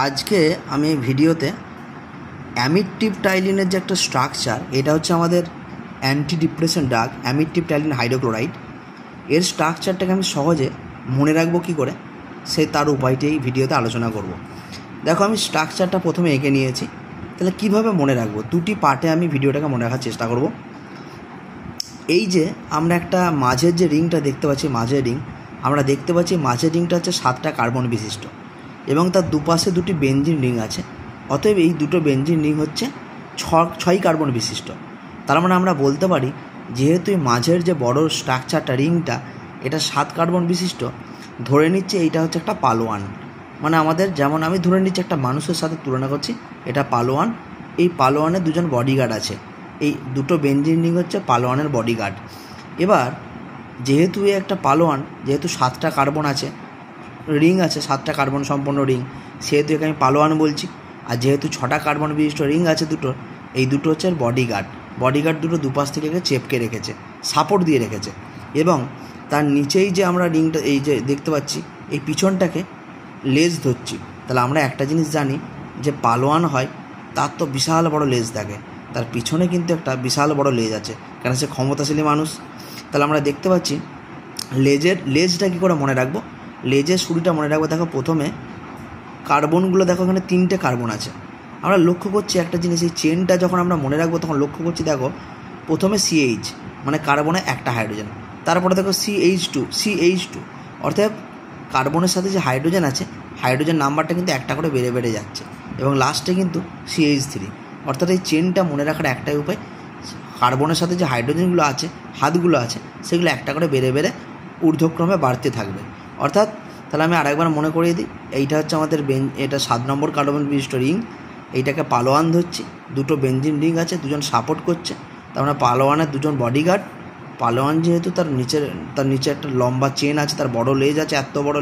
আজকে আমি এই ভিডিওতে অ্যামিট্রিপটাইলিনের যে একটা স্ট্রাকচার, এটা হচ্ছে আমাদের anti depression drug amitriptyline hydrochloride. এর স্ট্রাকচারটাকে আমি সহজে মনে রাখবো কী করে, তার উপায়টি এই ভিডিওতে আলোচনা করব। দেখো, আমি স্ট্রাকচারটা প্রথমে এঁকে নিয়েছি। তাহলে কীভাবে মনে রাখবো, দুটি পার্টে আমি ভিডিওটাকে মনে রাখার চেষ্টা করব। এই যে আমরা একটা মাঝের যে রিংটা দেখতে পাচ্ছি, মাঝের রিং আমরা দেখতে পাচ্ছি, মাঝের রিংটা হচ্ছে 7টা কার্বন বিশিষ্ট এবং তার দুপাশে দুটি বেনজিন রিং আছে। অতএব এই দুটো বেনজিন রিং হচ্ছে 6 কার্বন বিশিষ্ট। তার মানে আমরা বলতে পারি, যেহেতু এই মাঝের যে বড় স্ট্রাকচারটা রিংটা এটা 7 কার্বন বিশিষ্ট, ধরে নিচ্ছে এইটা হচ্ছে একটা পালোয়ান। মানে আমাদের যেমন আমি ধরে নিচ্ছি একটা মানুষের সাথে তুলনা করছি, এটা পালোয়ান। এই পালোয়ানের দুজন বডিগার্ড আছে, এই দুটো বেনজিন রিং হচ্ছে পালোয়ানের বডিগার্ড। এবার যেহেতু এই একটা পালোয়ান, যেহেতু 7টা কার্বন আছে, রিং আছে 7টা কার্বন সম্পন্ন রিং, সেহেতু একে আমি পালোয়ান বলছি। আর যেহেতু 6টা কার্বন বিশিষ্ট রিং আছে দুটো, এই দুটো হচ্ছে বডিগার্ড। বডিগার্ড দুটো দুপাশ থেকে চেপকে রেখেছে, সাপোর্ট দিয়ে রেখেছে। এবং তার নিচেই যে আমরা রিংটা এই যে দেখতে পাচ্ছি, এই পিছনটাকে লেজ ধরছি। তাহলে আমরা একটা জিনিস জানি, যে পালোয়ান হয় তার তো বিশাল বড় লেজ থাকে, তার পিছনে কিন্তু একটা বিশাল বড় লেজ আছে, কারণ সে ক্ষমতাশালী মানুষ। তাহলে আমরা দেখতে পাচ্ছি লেজটা কী করে মনে রাখবো, লেজের শুরুটা মনে রাখবো। দেখো, প্রথমে কার্বনগুলো দেখো, এখানে 3টে কার্বন আছে। আমরা লক্ষ্য করছি একটা জিনিস, এই চেনটা যখন আমরা মনে রাখবো তখন লক্ষ্য করছি, দেখো প্রথমে CH মানে কার্বনে একটা হাইড্রোজেন, তারপরে দেখো CH2 অর্থাৎ কার্বনের সাথে যে হাইড্রোজেন আছে, হাইড্রোজেন নাম্বারটা কিন্তু একটা করে বেড়ে বেড়ে যাচ্ছে এবং লাস্টে কিন্তু CH3। অর্থাৎ এই চেনটা মনে রাখার একটাই উপায়, কার্বনের সাথে যে হাইড্রোজেনগুলো আছে, হাতগুলো আছে, সেগুলো একটা করে বেড়ে বেড়ে ঊর্ধ্বক্রমে বাড়তে থাকবে। অর্থাৎ তাহলে আমি আরেকবার মনে করিয়ে দিই, এইটা হচ্ছে আমাদের এটা 7 নম্বর কার্বন বিশিষ্ট রিং, এইটাকে পালোয়ান ধরছি। দুটো বেনজিন রিং আছে, দুজন সাপোর্ট করছে, তার মানে পালোয়ানের দুজন বডিগার্ড। পালোয়ান যেহেতু তার নিচে একটা লম্বা চেন আছে, তার বড় লেজ আছে, এত বড়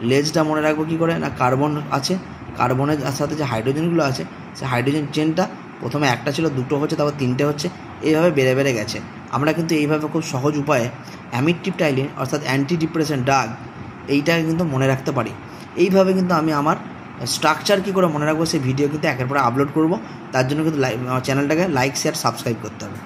লেজটা মনে রাখবো কী করে না, কার্বন আছে, কার্বনের সাথে যে হাইড্রোজেনগুলো আছে, সেই হাইড্রোজেন চেনটা প্রথমে একটা ছিল, দুটো হচ্ছে, তারপর 3টে হচ্ছে, এইভাবে বেড়ে বেড়ে গেছে। আমরা কিন্তু এইভাবে খুব সহজ উপায়ে অ্যামিট্রিপটাইলিন অর্থাৎ অ্যান্টি ডিপ্রেশন ড্রাগ এইটাকে কিন্তু মনে রাখতে পারি। এইভাবে কিন্তু আমি আমার স্ট্রাকচার কী করে মনে রাখবো, সেই ভিডিও কিন্তু একের পর আপলোড করব। তার জন্য কিন্তু চ্যানেলটাকে লাইক, শেয়ার, সাবস্ক্রাইব করতে হবে।